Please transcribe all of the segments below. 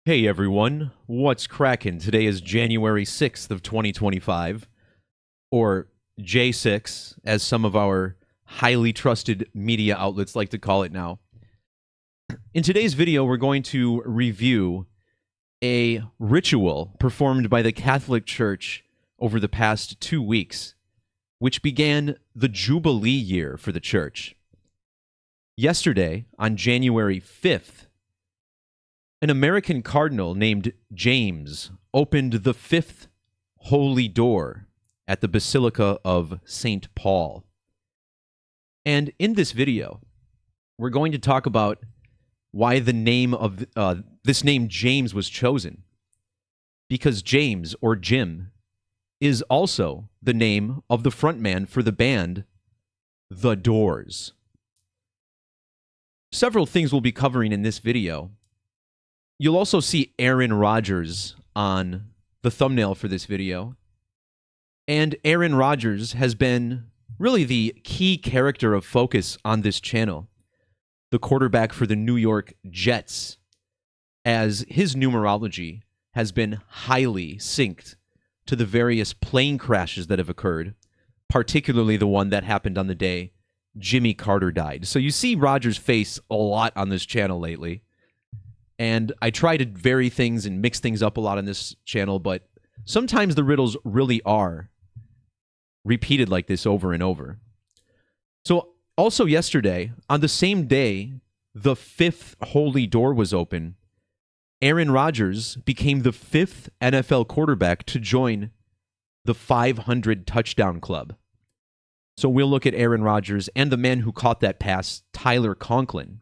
Hey everyone, what's crackin'? Today is January 6th of 2025, or J6, as some of our highly trusted media outlets like to call it now. In today's video, we're going to review a ritual performed by the Catholic Church over the past 2 weeks, which began the Jubilee year for the Church. Yesterday, on January 5th, an American cardinal named James opened the fifth holy door at the Basilica of St. Paul. And in this video, we're going to talk about why the name of this name James was chosen. Because James, or Jim, is also the name of the frontman for the band The Doors. Several things we'll be covering in this video. You'll also see Aaron Rodgers on the thumbnail for this video. And Aaron Rodgers has been really the key character of focus on this channel, the quarterback for the New York Jets, as his numerology has been highly synced to the various plane crashes that have occurred, particularly the one that happened on the day Jimmy Carter died. So you see Rodgers' face a lot on this channel lately. And I try to vary things and mix things up a lot on this channel, but sometimes the riddles really are repeated like this over and over. So also yesterday, on the same day the fifth holy door was open, Aaron Rodgers became the fifth NFL quarterback to join the 500 touchdown club. So we'll look at Aaron Rodgers and the man who caught that pass, Tyler Conklin.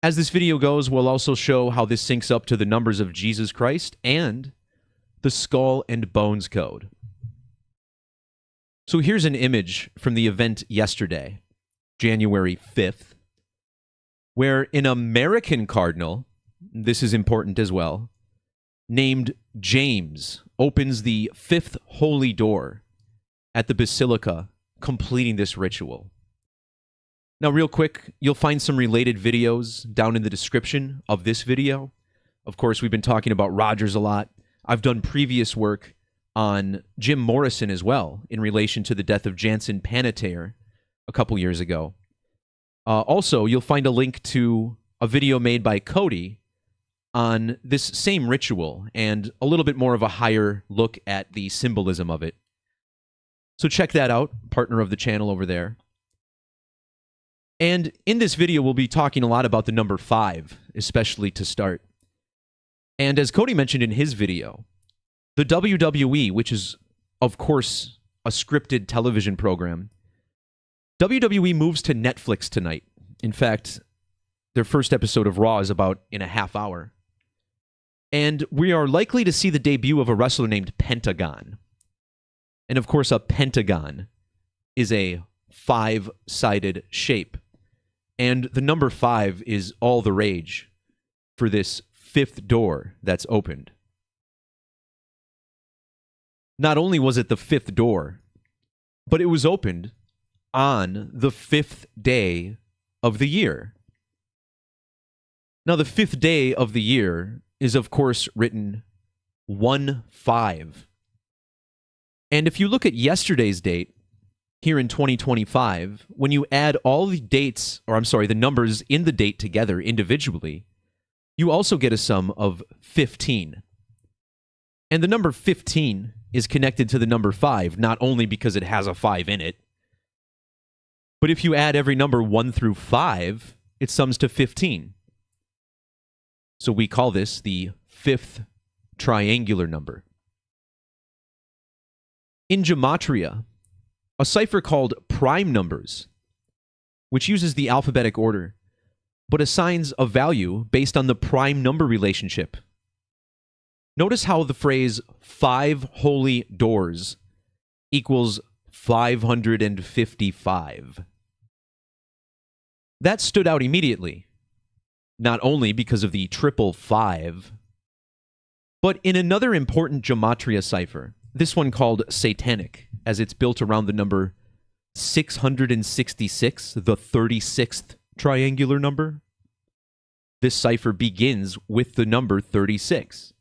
As this video goes, we'll also show how this syncs up to the numbers of Jesus Christ and the skull and bones code. So here's an image from the event yesterday, January 5th, where an American cardinal, this is important as well, named James opens the fifth holy door at the Basilica, completing this ritual. Now, real quick, you'll find some related videos down in the description of this video. Of course, we've been talking about Rodgers a lot. I've done previous work on Jim Morrison as well in relation to the death of Jansen Panettiere a couple years ago. Also, you'll find a link to a video made by Cody on this same ritual and a little bit more of a higher look at the symbolism of it. So check that out, partner of the channel over there. And in this video, we'll be talking a lot about the number 5, especially to start. And as Cody mentioned in his video, the WWE, which is, of course, a scripted television program, WWE moves to Netflix tonight. In fact, their first episode of Raw is about in a half hour. And we are likely to see the debut of a wrestler named Pentagon. And of course, a pentagon is a 5-sided shape. And the number 5 is all the rage for this fifth door that's opened. Not only was it the fifth door, but it was opened on the 5th day of the year. Now, the 5th day of the year is, of course, written 1-5. And if you look at yesterday's date, here in 2025, when you add all the dates, the numbers in the date together individually, you also get a sum of 15. And the number 15 is connected to the number 5, not only because it has a 5 in it, but if you add every number 1 through 5, it sums to 15. So we call this the fifth triangular number. In Gematria, a cipher called prime numbers, which uses the alphabetic order, but assigns a value based on the prime number relationship. Notice how the phrase 5 holy doors equals 555. That stood out immediately, not only because of the triple 5, but in another important Gematria cipher, this one called Satanic, as it's built around the number 666, the 36th triangular number. this cipher begins with the number 36.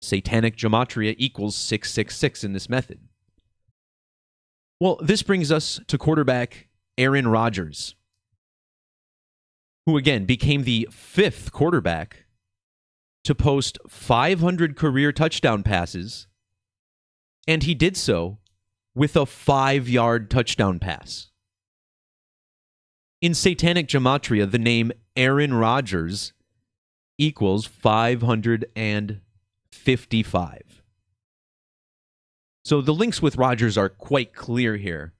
Satanic Gematria equals 666 in this method. Well, this brings us to quarterback Aaron Rodgers, who again became the 5th quarterback to post 500 career touchdown passes, and he did so with a 5-yard touchdown pass. In Satanic Gematria, the name Aaron Rodgers equals 555. So the links with Rodgers are quite clear here.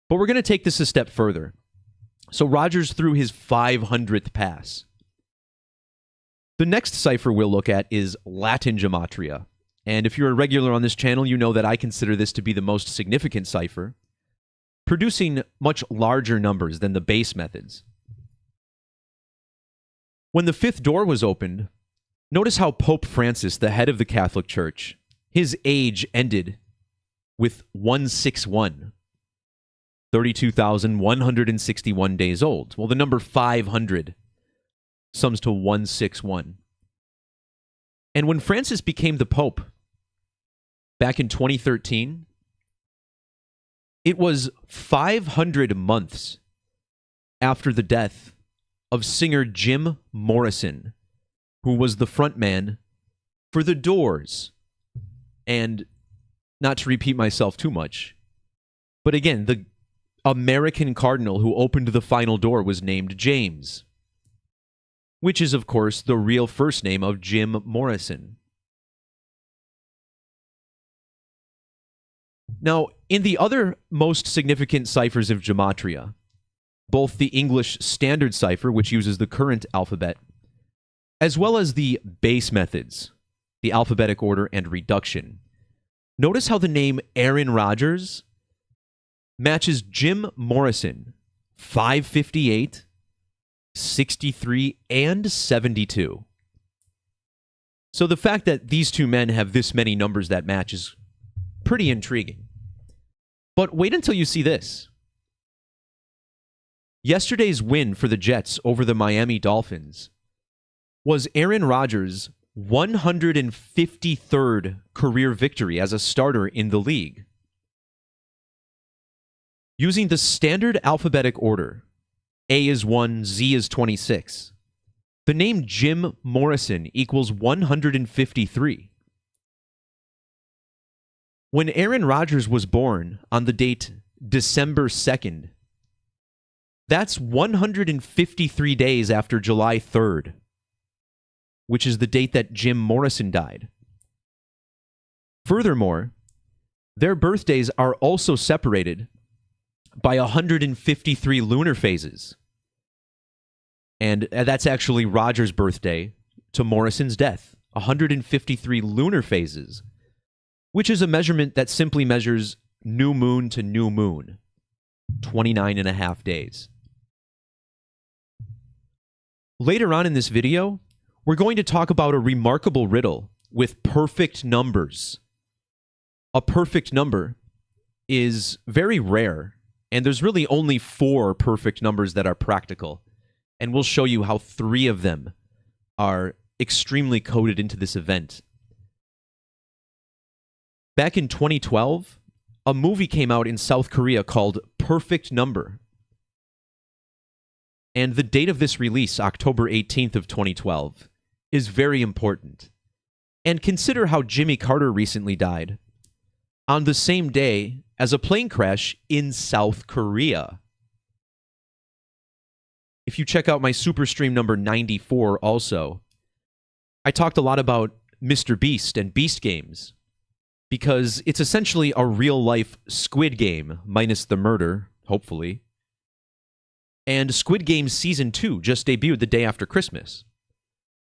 But we're going to take this a step further. So Rodgers threw his 500th pass. The next cipher we'll look at is Latin Gematria. And if you're a regular on this channel, you know that I consider this to be the most significant cipher, producing much larger numbers than the base methods. When the 5th door was opened, notice how Pope Francis, the head of the Catholic Church, his age ended with 161, 32,161 days old. Well, the number 500 sums to 161. And when Francis became the Pope back in 2013, it was 500 months after the death of singer Jim Morrison, who was the frontman for The Doors. And not to repeat myself too much, but again, the American cardinal who opened the final door was named James, which is, of course, the real first name of Jim Morrison. Now, in the other most significant ciphers of Gematria, both the English Standard Cipher, which uses the current alphabet, as well as the base methods, the alphabetic order and reduction, notice how the name Aaron Rodgers matches Jim Morrison, 558, 63, and 72. So the fact that these two men have this many numbers that match is pretty intriguing. But wait until you see this. Yesterday's win for the Jets over the Miami Dolphins was Aaron Rodgers' 153rd career victory as a starter in the league. Using the standard alphabetic order, A is 1, Z is 26, the name Jim Morrison equals 153. When Aaron Rodgers was born on the date December 2nd, that's 153 days after July 3rd, which is the date that Jim Morrison died. Furthermore, their birthdays are also separated by 153 lunar phases. And that's actually Rodgers' birthday to Morrison's death, 153 lunar phases, which is a measurement that simply measures new moon to new moon, 29 and a half days. Later on in this video, we're going to talk about a remarkable riddle with perfect numbers. A perfect number is very rare, and there's really only 4 perfect numbers that are practical. And we'll show you how 3 of them are extremely coded into this event. Back in 2012, a movie came out in South Korea called Perfect Number. And the date of this release, October 18th of 2012, is very important. And consider how Jimmy Carter recently died on the same day as a plane crash in South Korea. If you check out my super stream number 94 also, I talked a lot about Mr. Beast and Beast Games, because it's essentially a real-life Squid Game, minus the murder, hopefully. And Squid Game Season 2 just debuted the day after Christmas.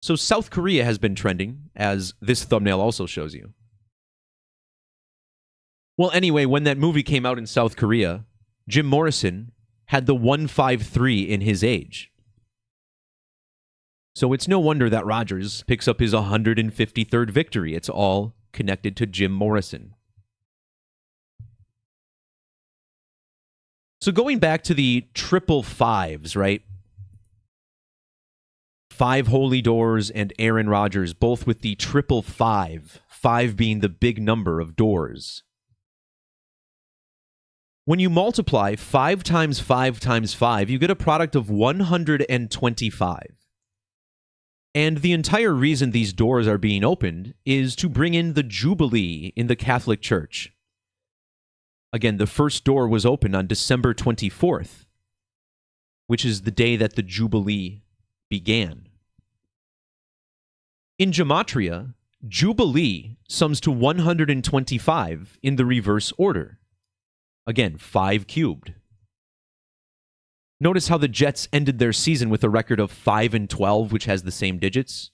So South Korea has been trending, as this thumbnail also shows you. Well, anyway, when that movie came out in South Korea, Jim Morrison had the 153 in his age. So it's no wonder that Rodgers picks up his 153rd victory. It's all connected to Jim Morrison. So going back to the triple fives, right? 5 holy doors, and Aaron Rodgers, both with the triple 5, 5 being the big number of doors. When you multiply 5 times 5 times 5, you get a product of 125. And the entire reason these doors are being opened is to bring in the jubilee in the Catholic Church. Again, the first door was opened on December 24th, which is the day that the jubilee began. In Gematria, jubilee sums to 125 in the reverse order. Again, 5 cubed. Notice how the Jets ended their season with a record of 5-12, which has the same digits.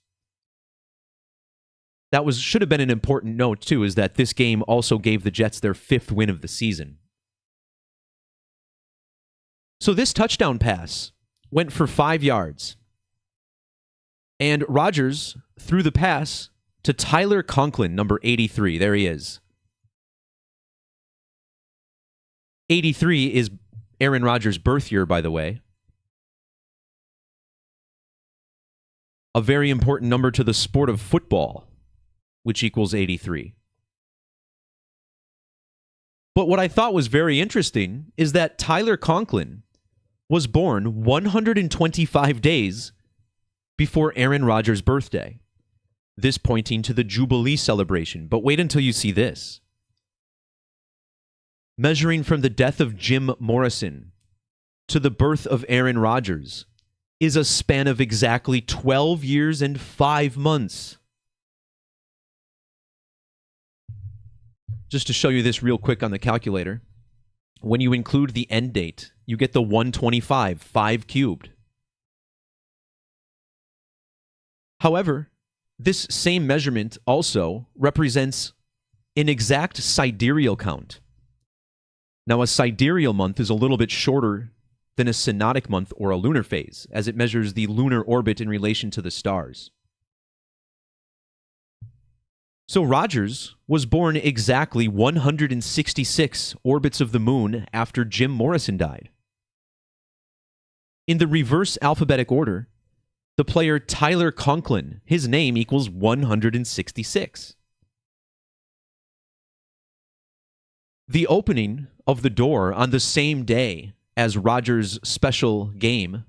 That should have been an important note, too, is that this game also gave the Jets their 5th win of the season. So this touchdown pass went for 5 yards. And Rodgers threw the pass to Tyler Conklin, number 83. There he is. 83 is Aaron Rodgers' birth year, by the way. A very important number to the sport of football, which equals 83. But what I thought was very interesting is that Tyler Conklin was born 125 days before Aaron Rodgers' birthday. This pointing to the Jubilee celebration. But wait until you see this. Measuring from the death of Jim Morrison to the birth of Aaron Rodgers is a span of exactly 12 years and 5 months. Just to show you this real quick on the calculator, when you include the end date, you get the 125, 5 cubed. However, this same measurement also represents an exact sidereal count. Now, a sidereal month is a little bit shorter than a synodic month or a lunar phase, as it measures the lunar orbit in relation to the stars. So Rodgers was born exactly 166 orbits of the moon after Jim Morrison died. In the reverse alphabetic order, the player Tyler Conklin, his name equals 166. The opening of the door on the same day as Rodgers' special game.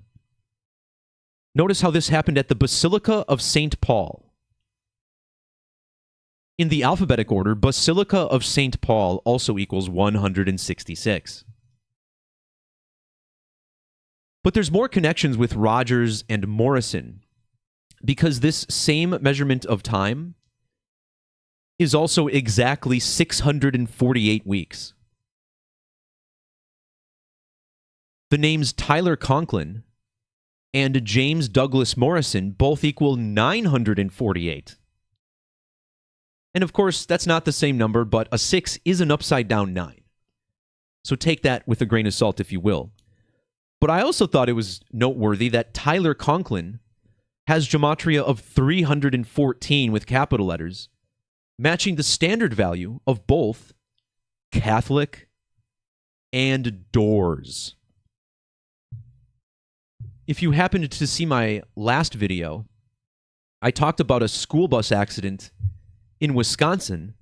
Notice how this happened at the Basilica of St. Paul. In the alphabetic order, Basilica of St. Paul also equals 166. But there's more connections with Rodgers and Morrison, because this same measurement of time is also exactly 648 weeks. The names Tyler Conklin and James Douglas Morrison both equal 948. And of course, that's not the same number, but a 6 is an upside-down 9. So take that with a grain of salt, if you will. But I also thought it was noteworthy that Tyler Conklin has gematria of 314 with capital letters, matching the standard value of both Catholic and doors. If you happened to see my last video, I talked about a school bus accident in Wisconsin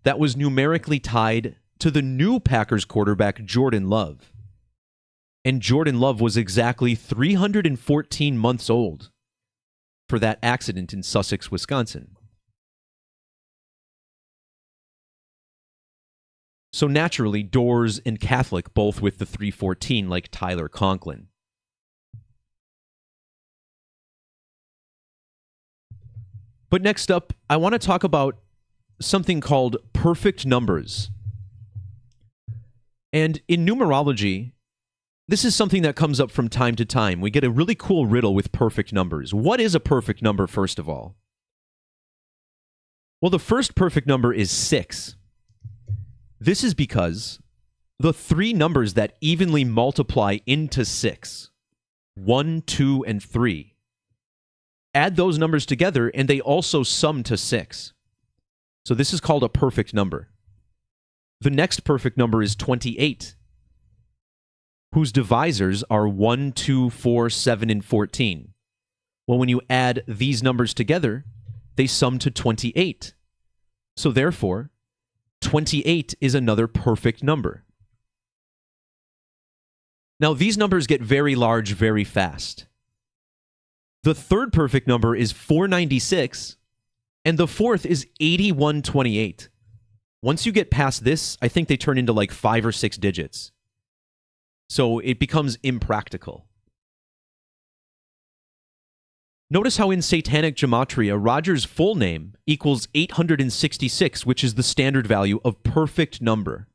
that was numerically tied to the new Packers quarterback, Jordan Love. And Jordan Love was exactly 314 months old for that accident in Sussex, Wisconsin. So naturally, doors and Catholic, both with the 314, like Tyler Conklin. But next up, I want to talk about something called perfect numbers. And in numerology, this is something that comes up from time to time. We get a really cool riddle with perfect numbers. What is a perfect number, first of all? Well, the first perfect number is 6. This is because the 3 numbers that evenly multiply into 6, 1, 2, and 3, add those numbers together and they also sum to 6. So this is called a perfect number. The next perfect number is 28, whose divisors are 1, 2, 4, 7, and 14. Well, when you add these numbers together, they sum to 28. So therefore, 28 is another perfect number. Now, these numbers get very large very fast. The third perfect number is 496, and the fourth is 8128. Once you get past this, I think they turn into like 5 or 6 digits. So it becomes impractical. Notice how in Satanic Gematria, Rodgers' full name equals 866, which is the standard value of perfect number.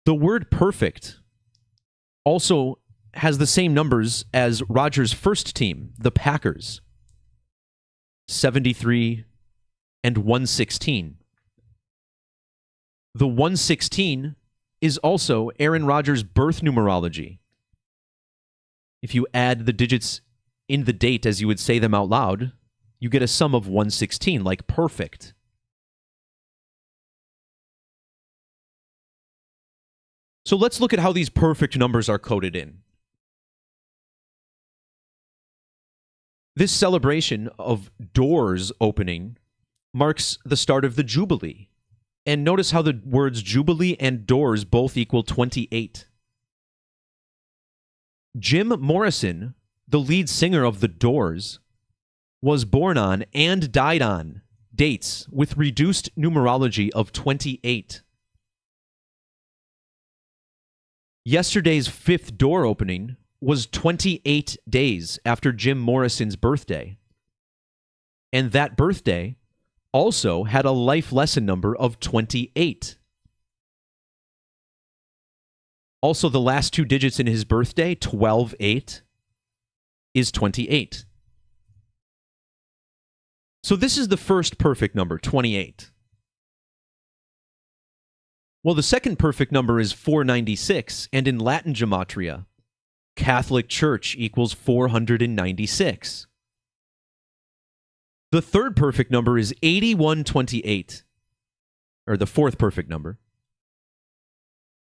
The word perfect also has the same numbers as Rodgers' first team, the Packers, 73 and 116. The 116 is also Aaron Rodgers' birth numerology. If you add the digits in the date as you would say them out loud, you get a sum of 116, like perfect. So let's look at how these perfect numbers are coded in. This celebration of doors opening marks the start of the Jubilee. And notice how the words Jubilee and doors both equal 28. Jim Morrison, the lead singer of The Doors, was born on and died on dates with reduced numerology of 28. Yesterday's fifth door opening was 28 days after Jim Morrison's birthday. And that birthday also had a life lesson number of 28. Also, the last 2 digits in his birthday, 12-8, is 28. So this is the first perfect number, 28. Well, the second perfect number is 496, and in Latin Gematria, Catholic Church equals 496. The third perfect number is 8128, or the fourth perfect number.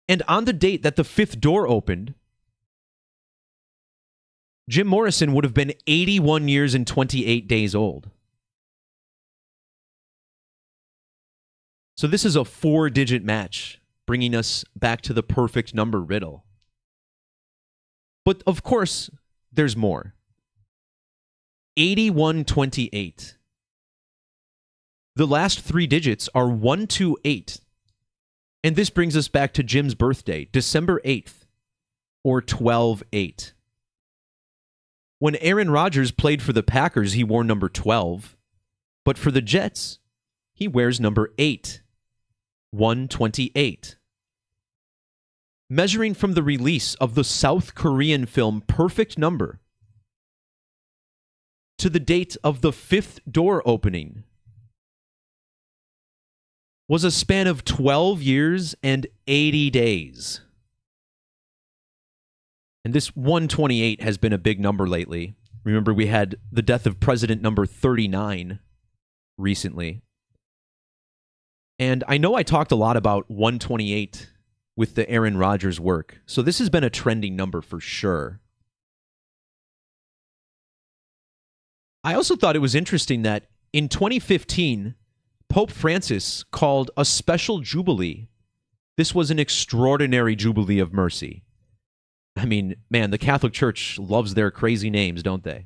And on the date that the fifth door opened, Jim Morrison would have been 81 years and 28 days old. So this is a 4-digit match, bringing us back to the perfect number riddle. But of course, there's more. 8128. The last 3 digits are 128. And this brings us back to Jim's birthday, December 8th, or 12-8. When Aaron Rodgers played for the Packers, he wore number 12. But for the Jets, he wears number 8. 128. Measuring from the release of the South Korean film Perfect Number to the date of the fifth door opening was a span of 12 years and 80 days. And this 128 has been a big number lately. Remember, we had the death of President number 39 recently. And I know I talked a lot about 128 with the Aaron Rodgers work, so this has been a trending number for sure. I also thought it was interesting that in 2015, Pope Francis called a special jubilee. This was an extraordinary jubilee of mercy. I mean, man, the Catholic Church loves their crazy names, don't they?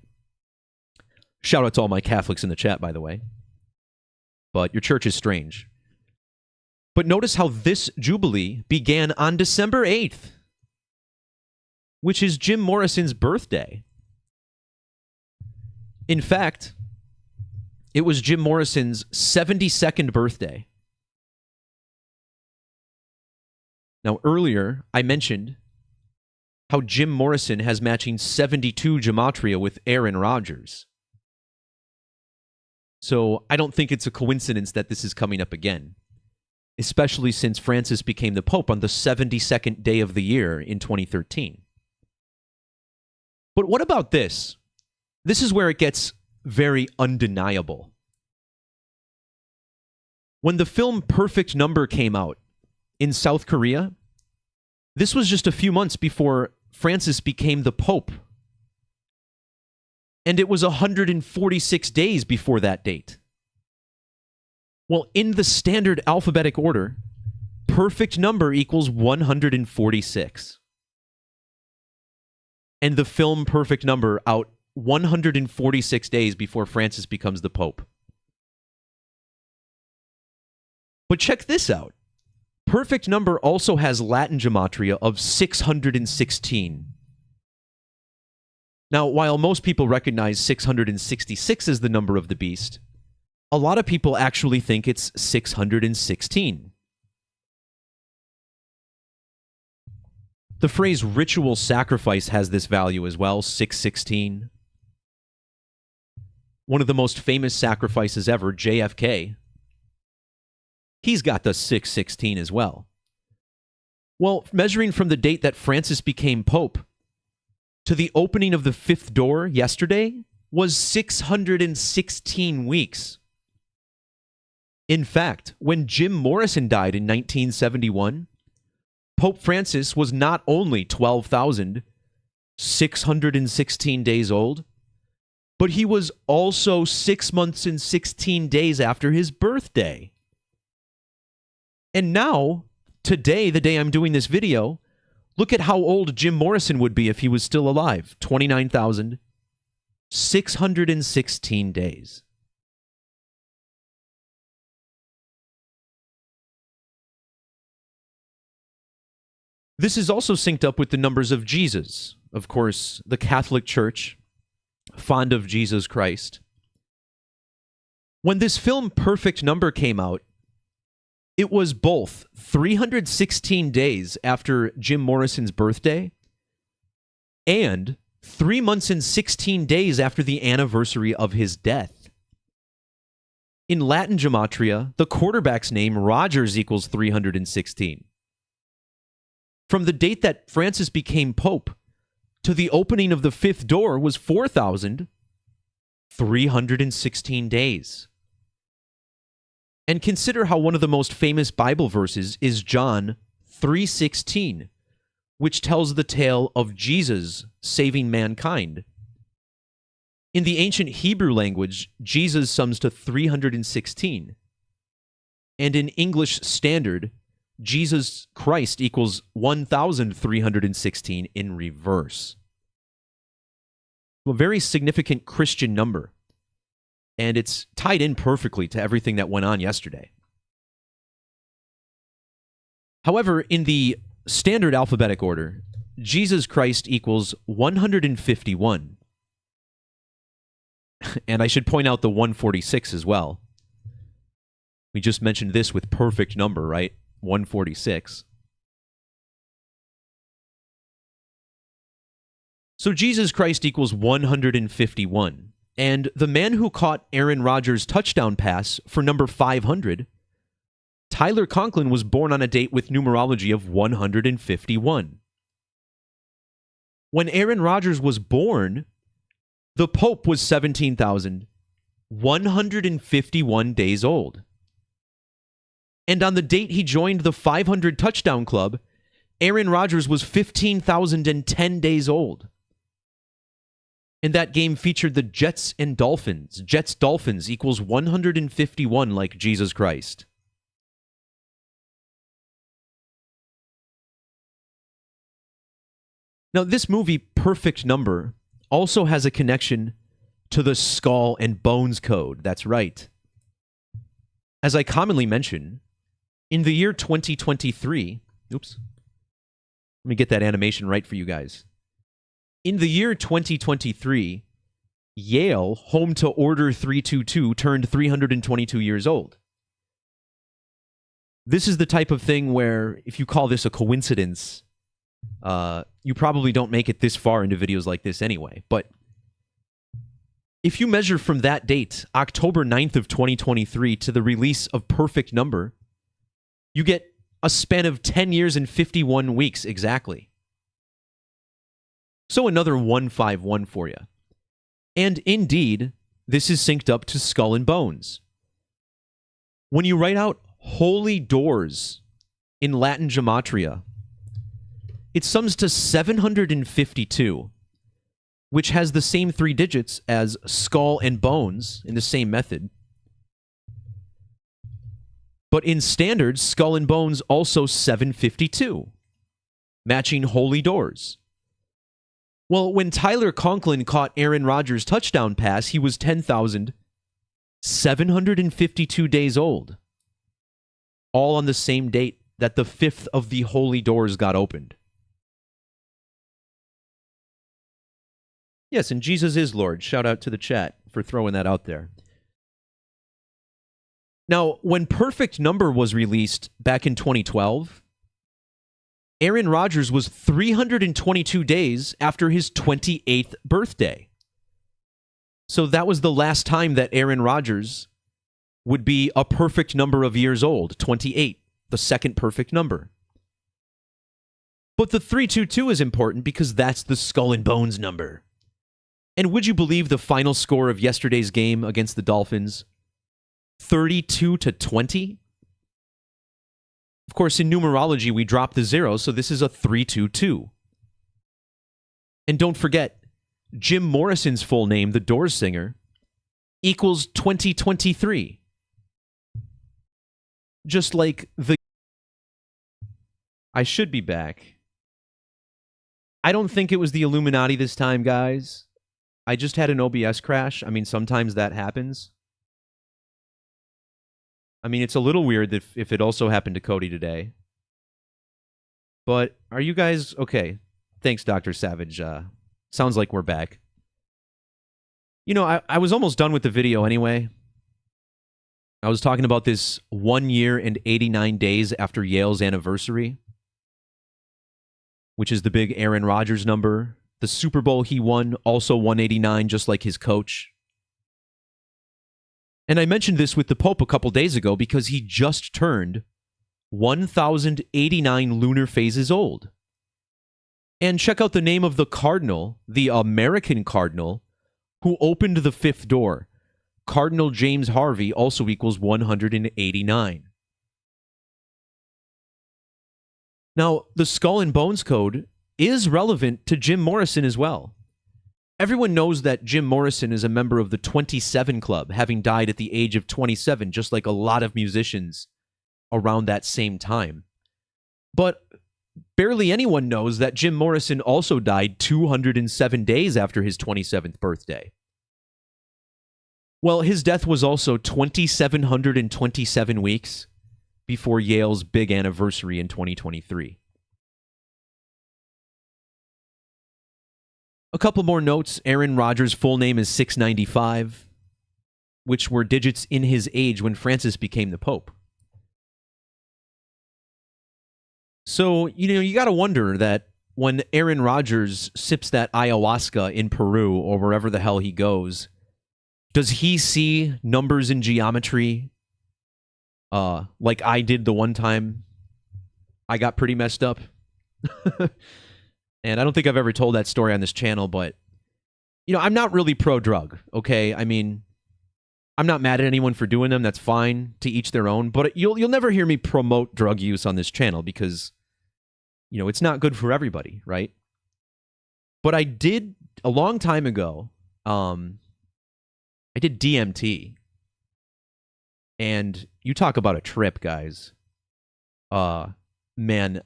Shout out to all my Catholics in the chat, by the way. But your church is strange. But notice how this jubilee began on December 8th, which is Jim Morrison's birthday. In fact, it was Jim Morrison's 72nd birthday. Now, earlier, I mentioned how Jim Morrison has matching 72 Gematria with Aaron Rodgers. So I don't think it's a coincidence that this is coming up again, especially since Francis became the Pope on the 72nd day of the year in 2013. But what about this? This is where it gets very undeniable. When the film Perfect Number came out in South Korea, this was just a few months before Francis became the Pope. And it was 146 days before that date. Well, in the standard alphabetic order, perfect number equals 146. And the film Perfect Number out 146 days before Francis becomes the Pope. But check this out. Perfect Number also has Latin gematria of 616. Now, while most people recognize 666 as the number of the beast, a lot of people actually think it's 616. The phrase ritual sacrifice has this value as well, 616. One of the most famous sacrifices ever, JFK, he's got the 616 as well. Well, measuring from the date that Francis became Pope to the opening of the fifth door yesterday was 616 weeks. In fact, when Jim Morrison died in 1971, Pope Francis was not only 12,616 days old, but he was also 6 months and 16 days after his birthday. And now, today, the day I'm doing this video, look at how old Jim Morrison would be if he was still alive. 29,616 days. This is also synced up with the numbers of Jesus. Of course, the Catholic Church, fond of Jesus Christ. When this film Perfect Number came out, it was both 316 days after Jim Morrison's birthday and 3 months and 16 days after the anniversary of his death. In Latin gematria, the quarterback's name, Rodgers, equals 316. From the date that Francis became Pope to the opening of the fifth door was 4,316 days. And consider how one of the most famous Bible verses is John 3:16, which tells the tale of Jesus saving mankind. In the ancient Hebrew language, Jesus sums to 316. And in English Standard, Jesus Christ equals 1,316 in reverse. A very significant Christian number. And it's tied in perfectly to everything that went on yesterday. However, in the standard alphabetic order, Jesus Christ equals 151. And I should point out the 146 as well. We just mentioned this with perfect number, right? 146. So Jesus Christ equals 151. And the man who caught Aaron Rodgers' touchdown pass for number 500, Tyler Conklin, was born on a date with numerology of 151. When Aaron Rodgers was born, the Pope was 17,151 days old. And on the date he joined the 500 touchdown club, Aaron Rodgers was 15,010 days old. And that game featured the Jets and Dolphins. Jets-Dolphins equals 151 like Jesus Christ. Now, this movie, Perfect Number, also has a connection to the skull and bones code. That's right. As I commonly mention, in the year 2023, oops, let me get that animation right for you guys. In the year 2023, Yale, home to Order 322, turned 322 years old. This is the type of thing where, if you call this a coincidence, you probably don't make it this far into videos like this anyway. But if you measure from that date, October 9th of 2023, to the release of Perfect Number, you get a span of 10 years and 51 weeks exactly. So another 151 for you. And indeed, this is synced up to Skull and Bones. When you write out holy doors in Latin gematria, it sums to 752, which has the same 3 digits as skull and bones in the same method. But in standard, skull and bones also 752, matching holy doors. Well, when Tyler Conklin caught Aaron Rodgers' touchdown pass, he was 10,752 days old. All on the same date that the 5th of the holy doors got opened. Yes, and Jesus is Lord. Shout out to the chat for throwing that out there. Now, when Perfect Number was released back in 2012, Aaron Rodgers was 322 days after his 28th birthday. So that was the last time that Aaron Rodgers would be a perfect number of years old, 28, the second perfect number. But the 322 is important because that's the skull and bones number. And would you believe the final score of yesterday's game against the Dolphins? 32-20? Of course, in numerology, we drop the 0, so this is a 322. And don't forget, Jim Morrison's full name, the Doors singer, equals 2023. Just like the... I should be back. I don't think it was the Illuminati this time, guys. I just had an OBS crash. I mean, sometimes that happens. I mean, it's a little weird that if it also happened to Cody today. But are you guys okay? Thanks, Dr. Savage. Sounds like we're back. You know, I was almost done with the video anyway. I was talking about this 1 year and 89 days after Yale's anniversary, which is the big Aaron Rodgers number. The Super Bowl he won, also 189, just like his coach. And I mentioned this with the Pope a couple days ago because he just turned 1,089 lunar phases old. And check out the name of the cardinal, the American cardinal, who opened the 5th door. Cardinal James Harvey also equals 189. Now, the Skull and Bones code is relevant to Jim Morrison as well. Everyone knows that Jim Morrison is a member of the 27 Club, having died at the age of 27, just like a lot of musicians around that same time. But barely anyone knows that Jim Morrison also died 207 days after his 27th birthday. Well, his death was also 2,727 weeks before Yale's big anniversary in 2023. A couple more notes. Aaron Rodgers' full name is 695, which were digits in his age when Francis became the Pope. So, you got to wonder that when Aaron Rodgers sips that ayahuasca in Peru or wherever the hell he goes, does he see numbers in geometry like I did the one time I got pretty messed up? And I don't think I've ever told that story on this channel, but, I'm not really pro-drug, okay? I mean, I'm not mad at anyone for doing them. That's fine, to each their own. But you'll never hear me promote drug use on this channel because, it's not good for everybody, right? But I did, a long time ago, I did DMT. And you talk about a trip, guys. Man,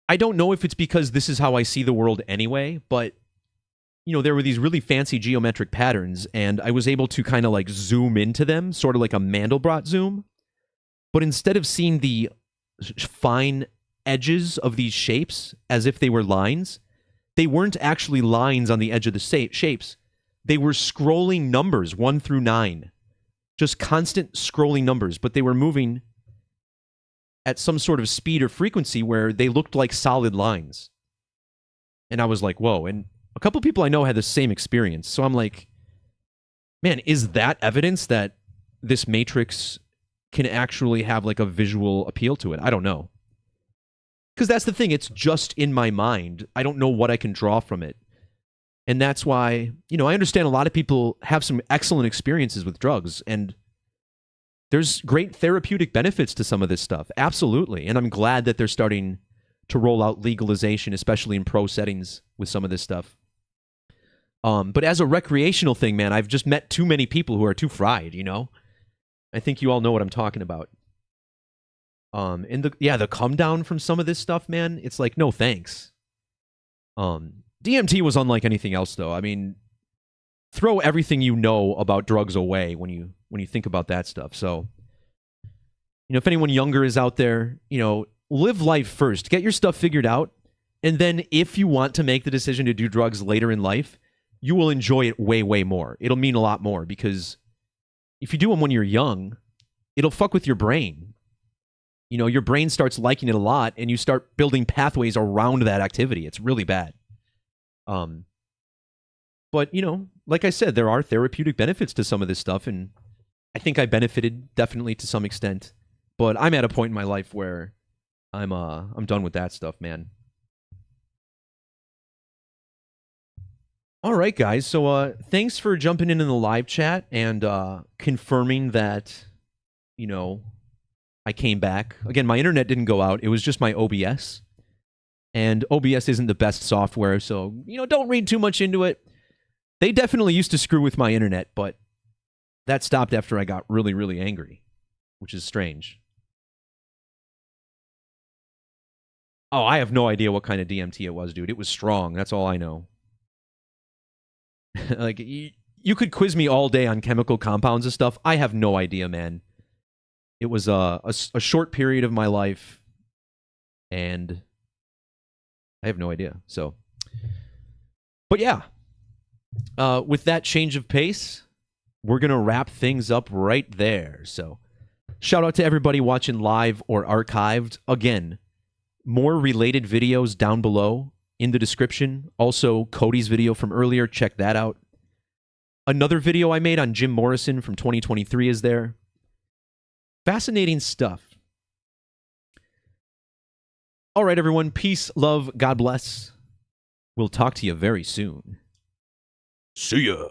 I don't know if it's because this is how I see the world anyway, but, there were these really fancy geometric patterns, and I was able to kind of like zoom into them, sort of like a Mandelbrot zoom. But instead of seeing the fine edges of these shapes as if they were lines, they weren't actually lines on the edge of the shapes. They were scrolling numbers, 1 through 9. Just constant scrolling numbers, but they were moving at some sort of speed or frequency where they looked like solid lines. And I was like, whoa. And a couple people I know had the same experience. So I'm like, man, is that evidence that this matrix can actually have like a visual appeal to it? I don't know. Because that's the thing. It's just in my mind. I don't know what I can draw from it. And that's why, I understand a lot of people have some excellent experiences with drugs, and there's great therapeutic benefits to some of this stuff. Absolutely. And I'm glad that they're starting to roll out legalization, especially in pro settings with some of this stuff. But as a recreational thing, man, I've just met too many people who are too fried, you know? I think you all know what I'm talking about. And the come down from some of this stuff, man, it's like, no thanks. DMT was unlike anything else, though. I mean, throw everything you know about drugs away when you think about that stuff. So, you know, if anyone younger is out there, you know, live life first. Get your stuff figured out. And then if you want to make the decision to do drugs later in life, you will enjoy it way, way more. It'll mean a lot more because if you do them when you're young, it'll fuck with your brain. You know, your brain starts liking it a lot and you start building pathways around that activity. It's really bad. But, you know, like I said, there are therapeutic benefits to some of this stuff, and I think I benefited definitely to some extent. But I'm at a point in my life where I'm done with that stuff, man. All right, guys. So thanks for jumping in the live chat and confirming that, you know, I came back. Again, my internet didn't go out. It was just my OBS. And OBS isn't the best software, so, you know, don't read too much into it. They definitely used to screw with my internet, but that stopped after I got really, really angry, which is strange. Oh, I have no idea what kind of DMT it was, dude. It was strong. That's all I know. Like, you could quiz me all day on chemical compounds and stuff. I have no idea, man. It was a short period of my life, and I have no idea. So, but yeah, with that change of pace, we're going to wrap things up right there. So, shout out to everybody watching live or archived. Again, more related videos down below in the description. Also, Cody's video from earlier, check that out. Another video I made on Jim Morrison from 2023 is there. Fascinating stuff. All right, everyone. Peace, love, God bless. We'll talk to you very soon. See ya.